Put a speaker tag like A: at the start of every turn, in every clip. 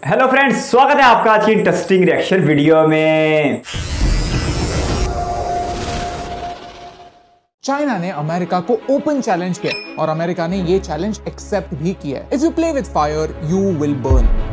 A: Hello friends, स्वागत है आपका आज की इंटरेस्टिंग रिएक्शन वीडियो में।
B: चाइना ने अमेरिका को ओपन चैलेंज किया और अमेरिका ने ये चैलेंज एक्सेप्ट भी किया है। If you play with fire you will burn.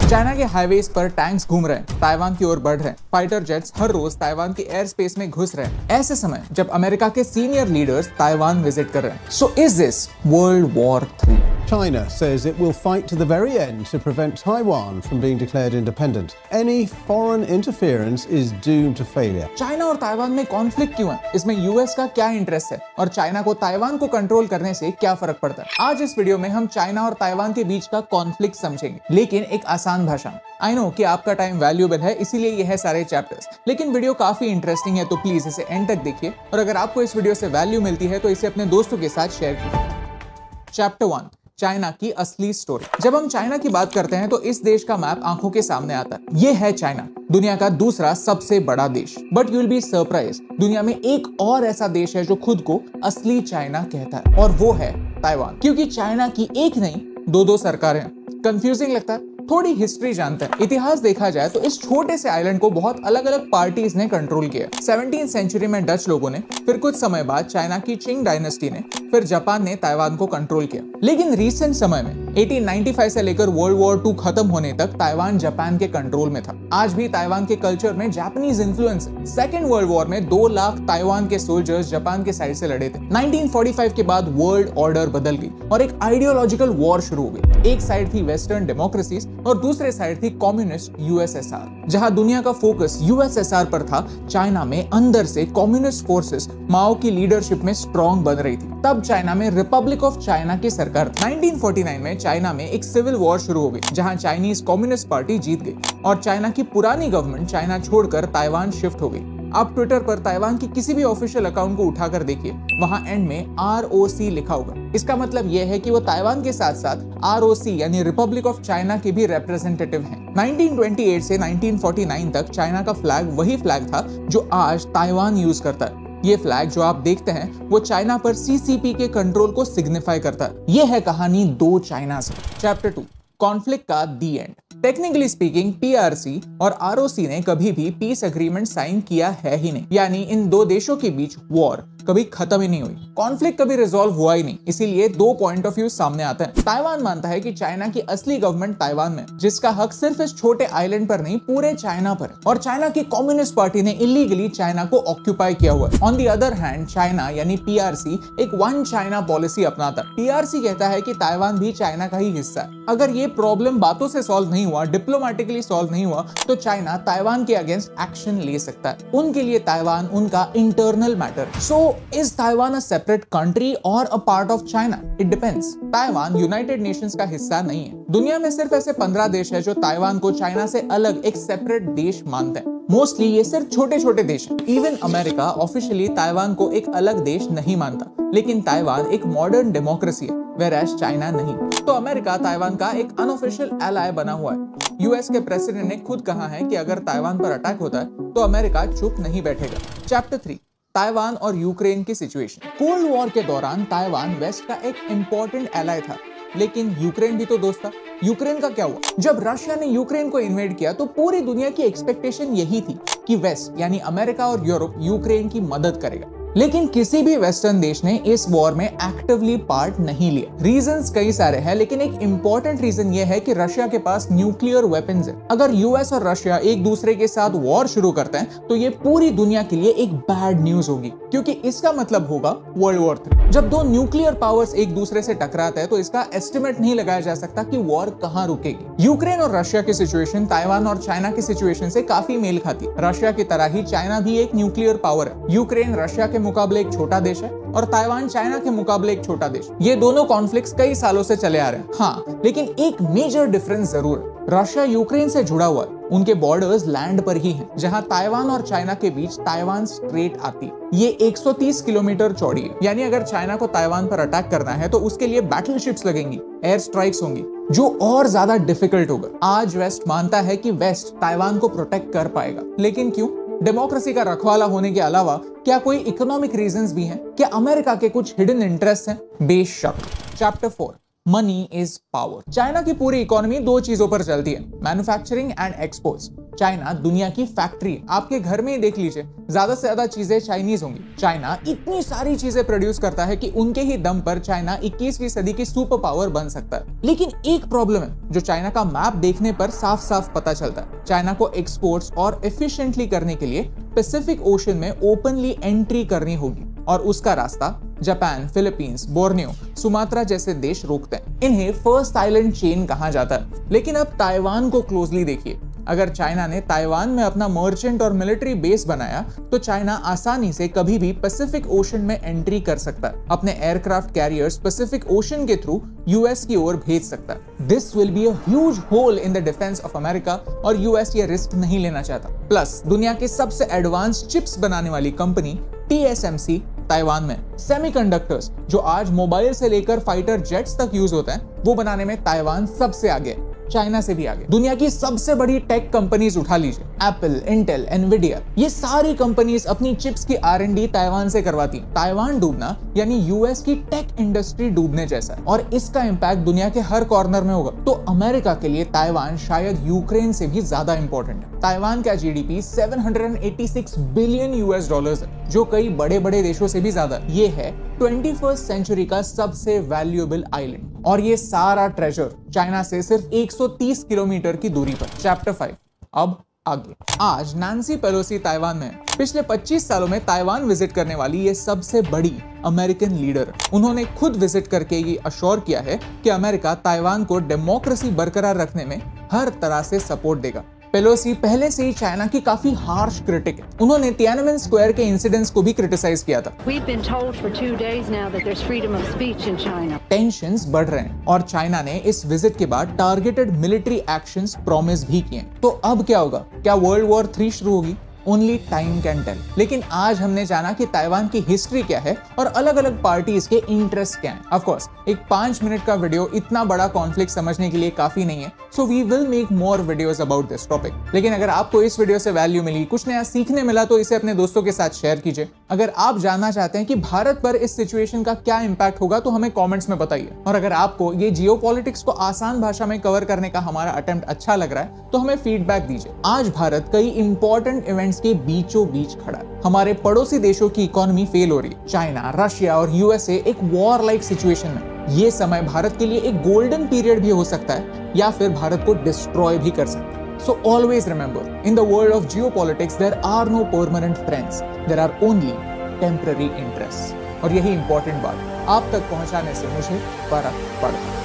B: China के हाईवेज पर टैंक्स घूम रहे हैं, ताइवान की ओर बढ़ रहे हैं, फाइटर जेट्स हर रोज ताइवान के एयर स्पेस में घुस रहे हैं। ऐसे समय जब अमेरिका के सीनियर लीडर्स ताइवान विजिट कर रहे हैं। So is this world war 3?
C: China says it will fight to the very end to prevent Taiwan from being declared independent. Any foreign interference is doomed to failure.
B: China और Taiwan में conflict क्यों है? इसमें US का क्या interest है और China को ताइवान को कंट्रोल करने से क्या फर्क पड़ता है? आज इस वीडियो में हम चाइना और ताइवान के बीच का कॉन्फ्लिक्ट समझेंगे, लेकिन एक आसान भाषा में। आई नो कि आपका टाइम वैल्यूएबल है, इसीलिए ये है सारे चैप्टर्स, लेकिन वीडियो काफी इंटरेस्टिंग है, तो प्लीज इसे एंड तक देखिए और अगर आपको इस वीडियो से वैल्यू मिलती है तो इसे अपने दोस्तों के साथ शेयर कीजिए। चैप्टर 1, चाइना की असली स्टोरी। जब हम चाइना की बात करते हैं तो इस देश का मैप आंखों के सामने आता है। ये है चाइना, दुनिया का दूसरा सबसे बड़ा देश। But you will be surprise, दुनिया में एक और ऐसा देश है जो खुद को असली चाइना कहता है, और वो है ताइवान। क्योंकि चाइना की एक नहीं दो सरकारें हैं। कंफ्यूजिंग लगता है? थोड़ी हिस्ट्री जानते हैं। इतिहास देखा जाए तो इस छोटे से आइलैंड को बहुत अलग अलग पार्टीज ने कंट्रोल किया। 17वीं सेंचुरी में डच लोगों ने, फिर कुछ समय बाद चाइना की चिंग डायनेस्टी ने, फिर जापान ने ताइवान को कंट्रोल किया। लेकिन रिसेंट समय में 1895 से लेकर वर्ल्ड वॉर 2 खत्म होने तक ताइवान जापान के कंट्रोल में था। आज भी ताइवान के कल्चर में जापानीज इन्फ्लुएंस है। सेकेंड वर्ल्ड वॉर में 2 लाख ताइवान के सोल्जर्स जापान के साइड से लड़े थे। 1945 के बाद वर्ल्ड ऑर्डर बदल गई और एक आइडियोलॉजिकल वॉर शुरू हो गई। एक साइड थी वेस्टर्न डेमोक्रेसीज और दूसरे साइड थी कम्युनिस्ट यूएसएसआर। जहां दुनिया का फोकस यूएसएसआर पर था, चाइना में अंदर से कम्युनिस्ट फोर्सेस माओ की लीडरशिप में स्ट्रॉन्ग बन रही थी। तब चाइना में रिपब्लिक ऑफ चाइना की सरकार। 1949 में चाइना में एक सिविल वॉर शुरू हो गई, जहां चाइनीज कम्युनिस्ट पार्टी जीत गई और चाइना की पुरानी गवर्नमेंट चाइना छोड़कर ताइवान शिफ्ट हो गई। आप ट्विटर पर ताइवान की किसी भी ऑफिशियल अकाउंट को उठाकर देखिए, वहां एंड में ROC लिखा होगा। इसका मतलब यह है कि वो ताइवान के साथ साथ ROC यानी रिपब्लिक ऑफ चाइना के भी रिप्रेजेंटेटिव हैं। 1928 से 1949 तक चाइना का फ्लैग वही फ्लैग था जो आज ताइवान यूज करता है। ये फ्लैग जो आप देखते हैं वो चाइना पर CCP के कंट्रोल को सिग्निफाई करता है। ये है कहानी 2 चाइना से। चैप्टर 2, कॉन्फ्लिक्ट का दी एंड। टेक्निकली स्पीकिंग PRC और ROC ने कभी भी पीस एग्रीमेंट साइन किया है ही नहीं, यानी इन 2 देशों के बीच वॉर कभी खत्म ही नहीं हुई, कॉन्फ्लिक्ट कभी रिजॉल्व हुआ ही नहीं। इसीलिए 2 पॉइंट ऑफ व्यू सामने आते हैं। ताइवान मानता है कि चाइना की असली गवर्नमेंट ताइवान में, जिसका हक सिर्फ इस छोटे आइलैंड पर नहीं पूरे चाइना पर है, और चाइना की कम्युनिस्ट पार्टी ने इलीगली चाइना को ऑक्यूपाई किया हुआ है। On the other hand China यानी PRC एक वन चाइना पॉलिसी अपनाता है। PRC कहता है कि ताइवान भी चाइना का ही हिस्सा है। अगर ये प्रॉब्लम बातों से सॉल्व नहीं हुआ, डिप्लोमेटिकली सॉल्व नहीं हुआ, तो चाइना ताइवान के अगेंस्ट एक्शन ले सकता है। उनके लिए ताइवान उनका internal matter. So is Taiwan a separate country or a part of China? It depends. Taiwan United Nations का हिस्सा नहीं है। दुनिया में सिर्फ ऐसे 15 देश है जो ताइवान को चाइना से अलग एक सेपरेट देश मानते हैं। मोस्टली ये सिर्फ छोटे छोटे देश हैं। इवन अमेरिका ऑफिशियली ताइवान को एक अलग देश नहीं मानता, लेकिन ताइवान एक मॉडर्न डेमोक्रेसी है, whereas चाइना नहीं। तो अमेरिका ताइवान का एक अनऑफिशियल एलाय बना हुआ है। यूएस के प्रेसिडेंट ने खुद कहा है कि अगर ताइवान पर अटैक होता है तो अमेरिका चुप नहीं बैठेगा। चैप्टर 3, ताइवान और यूक्रेन की सिचुएशन। कोल्ड वॉर के दौरान ताइवान वेस्ट का एक इंपॉर्टेंट एलाय था, लेकिन यूक्रेन भी तो दोस्त था। यूक्रेन का क्या हुआ? जब रशिया ने यूक्रेन को इन्वेड किया तो पूरी दुनिया की एक्सपेक्टेशन यही थी कि वेस्ट यानी अमेरिका और यूरोप यूक्रेन की मदद करेगा। लेकिन किसी भी वेस्टर्न देश ने इस वॉर में एक्टिवली पार्ट नहीं लिया। रीजंस कई सारे हैं, लेकिन एक इंपॉर्टेंट रीजन ये है कि रशिया के पास न्यूक्लियर वेपन्स है। अगर यूएस और रशिया एक दूसरे के साथ वॉर शुरू करते हैं तो ये पूरी दुनिया के लिए एक बैड न्यूज होगी, क्योंकि इसका मतलब होगा वर्ल्ड वॉर 3। जब 2 न्यूक्लियर पावर्स एक दूसरे से टकराते हैं तो इसका एस्टिमेट नहीं लगाया जा सकता कि वॉर कहां रुकेगी। यूक्रेन और रशिया की सिचुएशन ताइवान और चाइना की सिचुएशन से काफी मेल खाती है। रशिया की तरह ही चाइना भी एक न्यूक्लियर पावर है। यूक्रेन रशिया के मुकाबले एक छोटा देश है और ताइवान चाइना के मुकाबले एक छोटा देश। ये दोनों कॉन्फ्लिक्ट्स कई सालों से चले आ रहे हैं। हाँ, लेकिन एक मेजर डिफरेंस जरूर है। रशिया यूक्रेन से जुड़ा हुआ है, उनके बॉर्डर्स लैंड पर ही हैं, जहां ताइवान और चाइना के बीच ताइवान स्ट्रेट आती है। ये 130 किलोमीटर चौड़ी है, यानी अगर चाइना को ताइवान पर अटैक करना है तो उसके लिए बैटलशिप्स लगेंगी, एयर स्ट्राइक्स होंगी, जो और ज्यादा डिफिकल्ट होगा। आज वेस्ट मानता है कि वेस्ट ताइवान को प्रोटेक्ट कर पाएगा, लेकिन क्यों? डेमोक्रेसी का रखवाला होने के अलावा क्या कोई इकोनॉमिक रीजंस भी हैं? क्या अमेरिका के कुछ हिडन इंटरेस्ट हैं? बेशक। Chapter 4, money is power. China की पूरी इकोनॉमी दो चीजों पर चलती है, मैन्युफैक्चरिंग एंड एक्सपोर्ट्स। चाइना दुनिया की फैक्ट्री, आपके घर में ही देख लीजिए, ज्यादा से ज्यादा चीजें चाइनीज होंगी। चाइना इतनी सारी चीजें प्रोड्यूस करता है कि उनके ही दम पर चाइना 21वीं सदी की सुपर पावर बन सकता है। लेकिन एक प्रॉब्लम है जो चाइना का मैप देखने पर साफ साफ पता चलता है। चाइना को एक्सपोर्ट्स और एफिशिएंटली करने के लिए पैसिफिक ओशन में ओपनली एंट्री करनी होगी और उसका रास्ता जापान, फिलीपींस, बोर्नियो, सुमात्रा जैसे देश रोकते हैं। इन्हें फर्स्ट आइलैंड चेन कहा जाता है। लेकिन अब ताइवान को क्लोजली देखिए। अगर चाइना ने ताइवान में अपना मर्चेंट और मिलिट्री बेस बनाया तो चाइना आसानी से कभी भी पैसिफिक ओशन में एंट्री कर सकता है। अपने एयरक्राफ्ट कैरियर्स पैसिफिक ओशन के थ्रू यूएस की ओर भेज सकता है। This will be a huge hole in the defence of America और यूएस ये रिस्क नहीं लेना चाहता। प्लस दुनिया की सबसे एडवांस चिप्स बनाने वाली कंपनी TSMC ताइवान में, सेमीकंडक्टर्स जो आज मोबाइल से लेकर फाइटर जेट्स तक यूज होते हैं, वो बनाने में ताइवान सबसे आगे है, चाइना से भी आगे। दुनिया की सबसे बड़ी टेक कंपनीज उठा लीजिए, एप्पल, इंटेल, एनविडिया, ये सारी कंपनीज अपनी चिप्स की R&D ताइवान से करवाती हैं। ताइवान डूबना यानी यूएस की टेक इंडस्ट्री डूबने जैसा है और इसका इंपैक्ट दुनिया के हर कॉर्नर में होगा। तो अमेरिका के लिए ताइवान शायद यूक्रेन से भी ज्यादा इंपॉर्टेंट है। ताइवान का GDP $786 बिलियन है, जो कई बड़े बड़े देशों से भी ज्यादा। ये है 21st सेंचुरी का सबसे वैल्यूएबल आइलैंड और ये सारा ट्रेजर चाइना से सिर्फ 130 किलोमीटर की दूरी पर। चैप्टर 5, अब आगे। आज नैंसी पेलोसी ताइवान में है। पिछले 25 सालों में ताइवान विजिट करने वाली ये सबसे बड़ी अमेरिकन लीडर। उन्होंने खुद विजिट करके ये अश्योर किया है कि अमेरिका ताइवान को डेमोक्रेसी बरकरार रखने में हर तरह से सपोर्ट देगा। पेलोसी पहले से ही चाइना की काफी हार्श क्रिटिक है। उन्होंने तियानमेन स्क्वायर के इंसिडेंट्स को भी क्रिटिसाइज किया था। टेंशंस बढ़ रहे हैं और चाइना ने इस विजिट के बाद टारगेटेड मिलिट्री एक्शंस प्रॉमिस भी किए। तो अब क्या होगा? क्या वर्ल्ड वॉर 3 शुरू होगी? Only time can tell. लेकिन आज हमने जाना कि ताइवान की हिस्ट्री क्या है और अलग अलग पार्टीज के इंटरेस्ट क्या हैं। ऑफ कोर्स एक 5 मिनट का वीडियो इतना बड़ा कॉन्फ्लिक्ट समझने के लिए काफी नहीं है, so we will make more videos about this topic. लेकिन अगर आपको इस वीडियो से वैल्यू मिली, कुछ नया सीखने मिला, तो इसे अपने दोस्तों के साथ शेयर कीजिए। अगर आप जानना चाहते हैं कि भारत पर इस सिचुएशन का क्या इंपैक्ट होगा तो हमें कॉमेंट्स में बताइए। और अगर आपको ये जियोपॉलिटिक्स को आसान भाषा में कवर करने का हमारा अटेम्प्ट अच्छा लग रहा है तो हमें फीडबैक दीजिए। आज भारत कई इंपॉर्टेंट इवेंट्स के बीचों बीच खड़ा है। हमारे पड़ोसी देशों की इकोनॉमी फेल हो रही है। चाइना, रशिया और यूएसए एक वॉर लाइक सिचुएशन में। ये समय भारत के लिए एक गोल्डन पीरियड भी हो सकता है या फिर भारत को डिस्ट्रॉय भी कर सकता है। So always remember, in the world of geopolitics, there are no permanent friends. There are only temporary interests. और यही इंपॉर्टेंट बात आप तक पहुंचाने से मुझे फर्क पड़ता।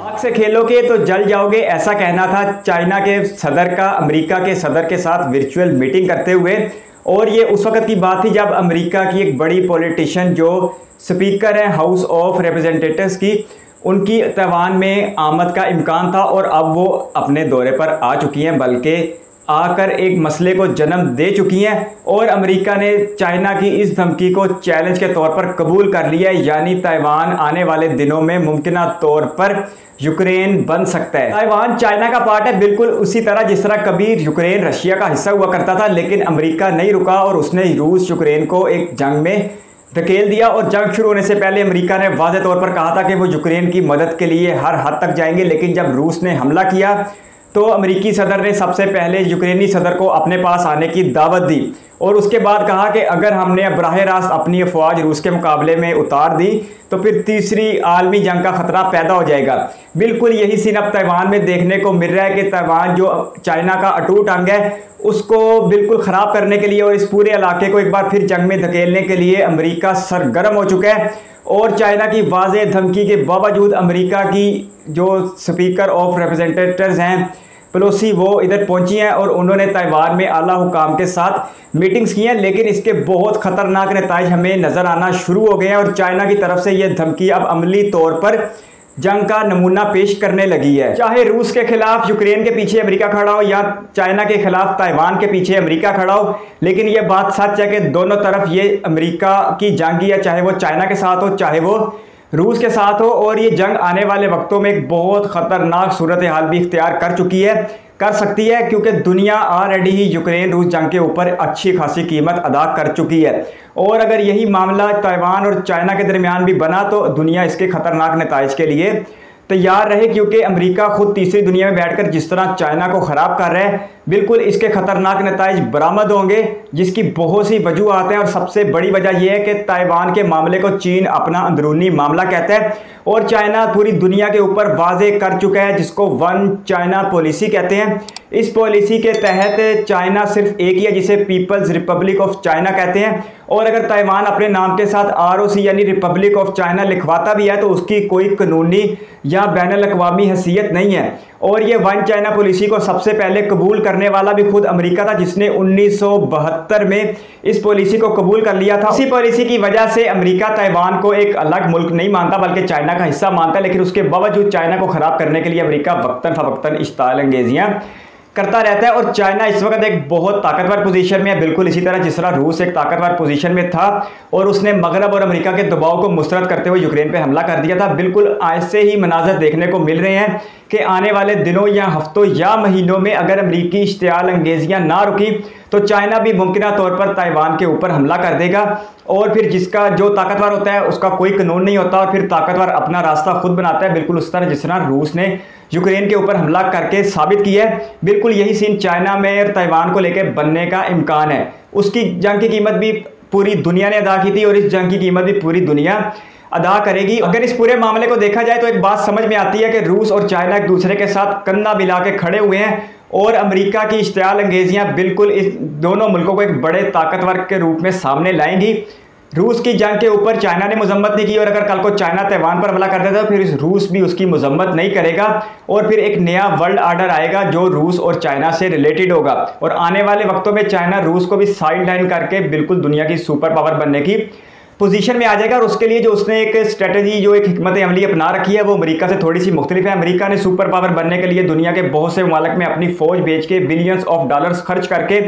A: आग से खेलोगे तो जल जाओगे, ऐसा कहना था चाइना के सदर का अमेरिका के सदर के साथ वर्चुअल मीटिंग करते हुए। और ये उस वक्त की बात थी जब अमेरिका की एक बड़ी पॉलिटिशियन जो स्पीकर है हाउस ऑफ रिप्रेजेंटेटिव्स की, उनकी ताइवान में आमद का इम्कान था और अब वो अपने दौरे पर आ चुकी हैं, बल्कि आकर एक मसले को जन्म दे चुकी हैं। और अमेरिका ने चाइना की इस धमकी को चैलेंज के तौर पर कबूल कर लिया है, यानी ताइवान आने वाले दिनों में मुमकिन तौर पर यूक्रेन बन सकता है। ताइवान चाइना का पार्ट है, बिल्कुल उसी तरह जिस तरह कभी यूक्रेन रशिया का हिस्सा हुआ करता था। लेकिन अमेरिका नहीं रुका और उसने रूस यूक्रेन को एक जंग में धकेल दिया। और जंग शुरू होने से पहले अमेरिका ने वाज़ेह तौर पर कहा था कि वो यूक्रेन की मदद के लिए हर हद तक जाएंगे। लेकिन जब रूस ने हमला किया तो अमेरिकी सदर ने सबसे पहले यूक्रेनी सदर को अपने पास आने की दावत दी और उसके बाद कहा कि अगर हमने बराह रास्त अपनी अफवाज रूस के मुकाबले में उतार दी तो फिर तीसरी आलमी जंग का खतरा पैदा हो जाएगा। बिल्कुल यही सीन अब ताइवान में देखने को मिल रहा है कि ताइवान जो चाइना का अटूट अंग है उसको बिल्कुल ख़राब करने के लिए और इस पूरे इलाके को एक बार फिर जंग में धकेलने के लिए अमेरिका सरगर्म हो चुका है। और चाइना की वाज़ेह धमकी के बावजूद अमेरिका की जो स्पीकर ऑफ रिप्रेजेंटेटिव्स हैं पेलोसी, वो इधर पहुंची हैं और उन्होंने ताइवान में आला हुकाम के साथ मीटिंग्स की हैं। लेकिन इसके बहुत ख़तरनाक नताइज हमें नज़र आना शुरू हो गए हैं और चाइना की तरफ से यह धमकी अब अमली तौर पर जंग का नमूना पेश करने लगी है। चाहे रूस के खिलाफ यूक्रेन के पीछे अमेरिका खड़ा हो या चाइना के खिलाफ ताइवान के पीछे अमेरिका खड़ा हो, लेकिन यह बात सच है कि दोनों तरफ ये अमेरिका की जंग है, चाहे वो चाइना के साथ हो चाहे वो रूस के साथ हो। और ये जंग आने वाले वक्तों में एक बहुत ख़तरनाक सूरत हाल भी इख्तियार कर चुकी है। कर सकती है, क्योंकि दुनिया ऑलरेडी ही यूक्रेन रूस जंग के ऊपर अच्छी खासी कीमत अदा कर चुकी है। और अगर यही मामला ताइवान और चाइना के दरमियान भी बना तो दुनिया इसके खतरनाक नताइज के लिए तैयार रहे, क्योंकि अमेरिका खुद तीसरी दुनिया में बैठकर जिस तरह चाइना को ख़राब कर रहा है, बिल्कुल इसके खतरनाक नताइज बरामद होंगे, जिसकी बहुत सी वजूहत हैं। और सबसे बड़ी वजह यह है कि ताइवान के मामले को चीन अपना अंदरूनी मामला कहता है और चाइना पूरी दुनिया के ऊपर वाजे कर चुका है, जिसको वन चाइना पॉलिसी कहते हैं। इस पॉलिसी के तहत चाइना सिर्फ एक ही है, जिसे पीपल्स रिपब्लिक ऑफ चाइना कहते हैं। और अगर ताइवान अपने नाम के साथ ROC यानी रिपब्लिक ऑफ चाइना लिखवाता भी है तो उसकी कोई कानूनी या बैनुल-अक़वामी हैसियत नहीं है। और ये वन चाइना पॉलिसी को सबसे पहले कबूल करने वाला भी खुद अमेरिका था, जिसने 1972 में इस पॉलिसी को कबूल कर लिया था। इसी पॉलिसी की वजह से अमेरिका ताइवान को एक अलग मुल्क नहीं मानता बल्कि चाइना का हिस्सा मानता है, लेकिन उसके बावजूद चाइना को ख़राब करने के लिए अमेरिका वक्तन फ़वक्तन इश्ताल अंगेजियाँ करता रहता है। और चाइना इस वक्त एक बहुत ताकतवर पोजीशन में है, बिल्कुल इसी तरह जिस तरह रूस एक ताकतवर पोजीशन में था और उसने मगरब और अमेरिका के दबाव को मुस्तरद करते हुए यूक्रेन पे हमला कर दिया था। बिल्कुल ऐसे ही मनाजर देखने को मिल रहे हैं कि आने वाले दिनों या हफ्तों या महीनों में अगर अमेरिकी इश्तियाल अंगेजियाँ ना रुकी तो चाइना भी मुमकिन तौर पर ताइवान के ऊपर हमला कर देगा। और फिर जिसका जो ताकतवर होता है उसका कोई कानून नहीं होता और फिर ताकतवर अपना रास्ता खुद बनाता है, बिल्कुल उस तरह जिस तरह रूस ने यूक्रेन के ऊपर हमला करके साबित किया है। बिल्कुल यही सीन चाइना में और ताइवान को लेकर बनने का इम्कान है। उसकी जंग की कीमत भी पूरी दुनिया ने अदा की थी और इस जंग की कीमत भी पूरी दुनिया अदा करेगी। अगर इस पूरे मामले को देखा जाए तो एक बात समझ में आती है कि रूस और चाइना एक दूसरे के साथ कंधा मिला के खड़े हुए हैं और अमेरिका की इश्तियाल अंगेजियाँ बिल्कुल इस दोनों मुल्कों को एक बड़े ताकतवर के रूप में सामने लाएंगी। रूस की जंग के ऊपर चाइना ने मजम्मत नहीं की और अगर कल को चाइना ताइवान पर हमला कर देता तो फिर रूस भी उसकी मजम्मत नहीं करेगा और फिर एक नया वर्ल्ड आर्डर आएगा जो रूस और चाइना से रिलेटेड होगा। और आने वाले वक्तों में चाइना रूस को भी साइड लाइन करके बिल्कुल दुनिया की सुपर पावर बनने की पोजीशन में आ जाएगा। और उसके लिए जो उसने एक स्ट्रेटजी जो एक हिकमत अमली अपना रखी है वो अमेरिका से थोड़ी सी मुख्तलिफ है। अमेरिका ने सुपर पावर बनने के लिए दुनिया के बहुत से ममालिक में अपनी फ़ौज भेज के बिलियंस ऑफ डॉलर्स खर्च करके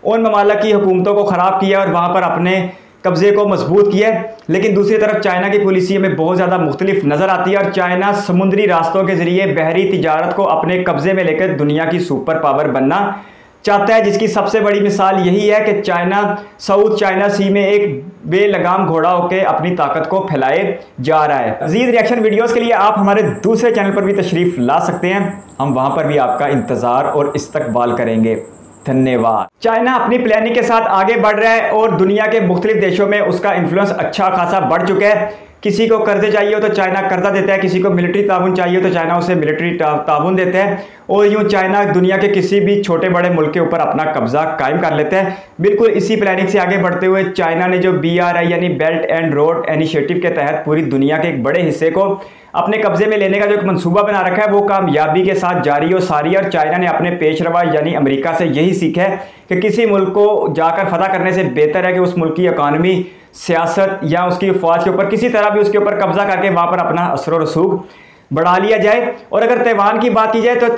A: उन ममालिक की हुकूमतों को ख़राब किया और वहाँ पर अपने कब्जे को मजबूत किया। लेकिन दूसरी तरफ चाइना की पॉलिसी हमें बहुत ज़्यादा मुख्तलिफ नज़र आती है और चाइना समुद्री रास्तों के ज़रिए बहरी तिजारत को अपने कब्जे में लेकर दुनिया की सुपर पावर बनना चाहता है, जिसकी सबसे बड़ी मिसाल यही है कि चाइना साउथ चाइना सी में एक बेलगाम घोड़ा होकर अपनी ताकत को फैलाए जा रहा है। मज़ीद रिएक्शन वीडियोस के लिए आप हमारे दूसरे चैनल पर भी तशरीफ़ ला सकते हैं, हम वहाँ पर भी आपका इंतज़ार और इस्तकबाल करेंगे। धन्यवाद। चाइना अपनी प्लानिंग के साथ आगे बढ़ रहा है और दुनिया के मुख्तलिफ देशों में उसका इन्फ्लुएंस अच्छा खासा बढ़ चुका है। किसी को कर्जे चाहिए हो तो चाइना कर्जा देता है, किसी को मिलिट्री ताउन चाहिए हो तो चाइना उसे मिलिट्री ताउन देता है और यूँ चाइना दुनिया के किसी भी छोटे बड़े मुल्क के ऊपर अपना कब्जा कायम कर लेता है। बिल्कुल इसी प्लानिंग से आगे बढ़ते हुए चाइना ने जो BRI यानी बेल्ट एंड रोड इनिशिएटिव के तहत पूरी दुनिया के एक बड़े हिस्से को अपने कब्जे में लेने का जो एक मंसूबा बना रखा है वो कामयाबी के साथ जारी और सारी। और चाइना ने अपने पेशरवा यानी अमेरिका से यही सीखा है कि किसी मुल्क को जाकर फतह करने से बेहतर है कि उस मुल्क की इकानमी, सियासत या उसकी अफवाज के ऊपर किसी तरह भी उसके ऊपर कब्जा करके वहाँ पर अपना असर और रसूख बढ़ा लिया जाए। और अगर ताइवान की बात की जाए तो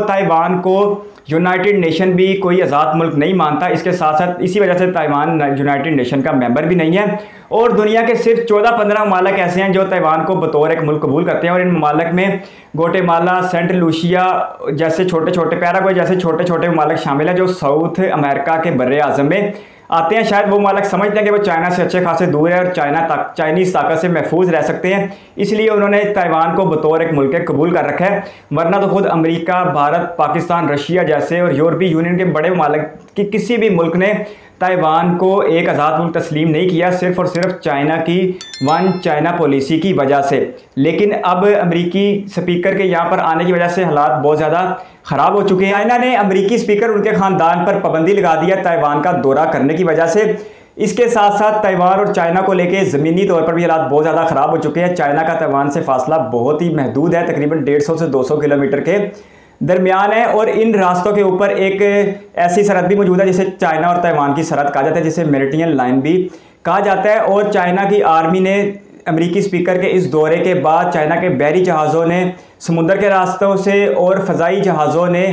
A: ताइवान को यूनाइटेड नेशन भी कोई आज़ाद मुल्क नहीं मानता। इसके साथ साथ इसी वजह से ताइवान यूनाइटेड नेशन का मेंबर भी नहीं है और दुनिया के सिर्फ 14-15 ममालिक ऐसे हैं जो ताइवान को बतौर एक मुल्क कबूल करते हैं। और इन ममालिक में ग्वाटेमाला, सेंट लूसिया जैसे छोटे छोटे, पैराग्वे जैसे छोटे छोटे ममालिक शामिल हैं जो साउथ अमेरिका के बर्रे आज़म में आते हैं। शायद वो ममालिक समझते हैं कि वो चाइना से अच्छे खासे दूर है और चाइनीज़ ताकत से महफूज रह सकते हैं, इसलिए उन्होंने ताइवान को बतौर एक मुल्क कबूल कर रखा है। वरना तो खुद अमेरिका, भारत, पाकिस्तान, रशिया जैसे और यूरोपीय यूनियन के बड़े ममालिक की किसी भी मुल्क ने ताइवान को एक आज़ाद मुल्क तस्लीम नहीं किया, सिर्फ और सिर्फ चाइना की वन चाइना पॉलिसी की वजह से। लेकिन अब अमेरिकी स्पीकर के यहाँ पर आने की वजह से हालात बहुत ज़्यादा ख़राब हो चुके हैं। चाइना ने अमेरिकी स्पीकर उनके ख़ानदान पर पाबंदी लगा दी है ताइवान का दौरा करने की वजह से। इसके साथ साथ ताइवान और चाइना को लेकर ज़मीनी तौर पर भी हालात बहुत ज़्यादा ख़राब हो चुके हैं। चाइना का ताइवान से फासला बहुत ही महदूद है, तकरीबन 150 से 200 किलोमीटर के दरमियान है और इन रास्तों के ऊपर एक ऐसी सरहद भी मौजूद है जिसे चाइना और ताइवान की सरहद कहा जाता है, जिसे मेरिडियन लाइन भी कहा जाता है। और चाइना की आर्मी ने अमेरिकी स्पीकर के इस दौरे के बाद चाइना के बहरी जहाज़ों ने समुंदर के रास्तों से और फ़ज़ाई जहाज़ों ने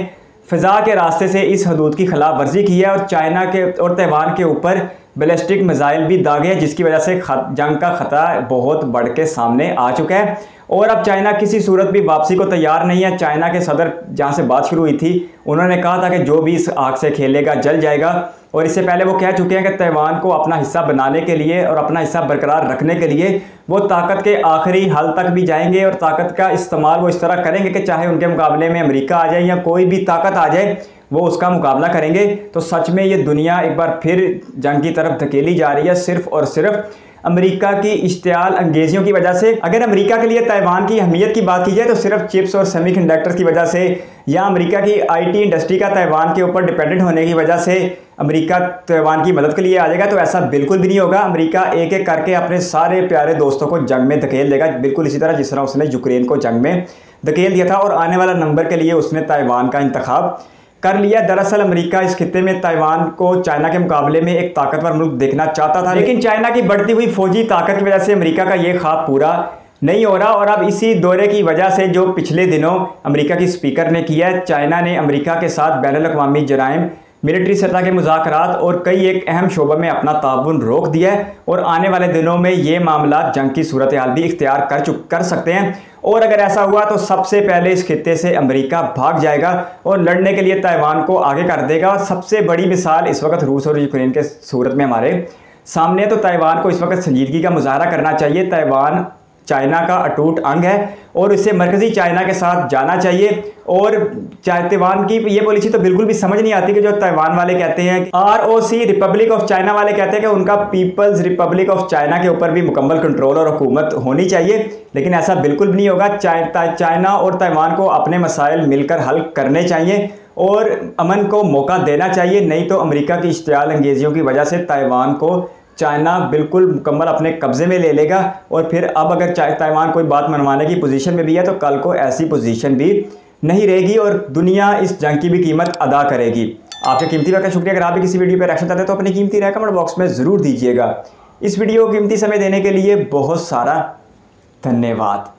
A: फ़िज़ा के रास्ते से इस हदूद की खिलाफ वर्जी की है और चाइना के और ताइवान के ऊपर बैलिस्टिक मिसाइल भी दागे हैं, जिसकी वजह से जंग का खतरा बहुत बढ़ के सामने आ चुका है। और अब चाइना किसी सूरत भी वापसी को तैयार नहीं है। चाइना के सदर जहां से बात शुरू हुई थी, उन्होंने कहा था कि जो भी इस आग से खेलेगा जल जाएगा। और इससे पहले वो कह चुके हैं कि ताइवान को अपना हिस्सा बनाने के लिए और अपना हिस्सा बरकरार रखने के लिए वो ताकत के आखिरी हल तक भी जाएंगे और ताकत का इस्तेमाल वो इस तरह करेंगे कि चाहे उनके मुकाबले में अमेरिका आ जाए या कोई भी ताकत आ जाए, वो उसका मुकाबला करेंगे। तो सच में ये दुनिया एक बार फिर जंग की तरफ धकेली जा रही है, सिर्फ और सिर्फ अमेरिका की इश्तियाल अंगेजियों की वजह से। अगर अमेरिका के लिए ताइवान की अहमियत की बात की जाए तो सिर्फ चिप्स और सेमीकंडक्टर्स की वजह से, या अमेरिका की आईटी इंडस्ट्री का ताइवान के ऊपर डिपेंडेंट होने की वजह से अमेरिका ताइवान की मदद के लिए आ जाएगा, तो ऐसा बिल्कुल भी नहीं होगा। अमेरिका एक एक करके अपने सारे प्यारे दोस्तों को जंग में धकेल देगा, बिल्कुल इसी तरह जिस तरह उसने यूक्रेन को जंग में धकेल दिया था। और आने वाला नंबर के लिए उसने ताइवान का इंतखाब कर लिया। दरअसल अमेरिका इस खित्ते में ताइवान को चाइना के मुकाबले में एक ताकतवर मुल्क देखना चाहता था, लेकिन चाइना की बढ़ती हुई फौजी ताकत की वजह से अमेरिका का ये ख्वाब पूरा नहीं हो रहा। और अब इसी दौरे की वजह से जो पिछले दिनों अमेरिका की स्पीकर ने किया है, चाइना ने अमेरिका के साथ बैनुल-अक़वामी जराइम, मिलिट्री सतह के मुज़ाकरात और कई एक अहम शोबों में अपना ताउन रोक दिया है। और आने वाले दिनों में ये मामला जंग की सूरत हाल भी इख्तियार कर सकते हैं। और अगर ऐसा हुआ तो सबसे पहले इस खित्ते से अमेरिका भाग जाएगा और लड़ने के लिए ताइवान को आगे कर देगा। और सबसे बड़ी मिसाल इस वक्त रूस और यूक्रेन के सूरत में हमारे सामने, तो ताइवान को इस वक्त संजीदगी का मुजाहरा करना चाहिए। ताइवान चाइना का अटूट अंग है और इसे मरकजी चाइना के साथ जाना चाहिए। और ताइवान की ये पॉलिसी तो बिल्कुल भी समझ नहीं आती कि जो ताइवान वाले कहते हैं, ROC रिपब्लिक ऑफ चाइना वाले कहते हैं कि उनका पीपल्स रिपब्लिक ऑफ चाइना के ऊपर भी मुकम्मल कंट्रोल और हुकूमत होनी चाहिए, लेकिन ऐसा बिल्कुल भी नहीं होगा। चाइना और ताइवान को अपने मसाइल मिलकर हल करने चाहिए और अमन को मौका देना चाहिए, नहीं तो अमेरिका की इश्तियाल अंगेजियों की वजह से ताइवान को चाइना बिल्कुल मुकम्मल अपने कब्जे में ले लेगा। और फिर अब अगर ताइवान कोई बात मनवाने की पोजीशन में भी है तो कल को ऐसी पोजीशन भी नहीं रहेगी और दुनिया इस जंग की भी कीमत अदा करेगी। आपके कीमती वक्त का शुक्रिया। अगर आप भी किसी वीडियो पर रिएक्शन चाहते हैं तो अपनी कीमती राय कमेंट बॉक्स में ज़रूर दीजिएगा। इस वीडियो को कीमती समय देने के लिए बहुत सारा धन्यवाद।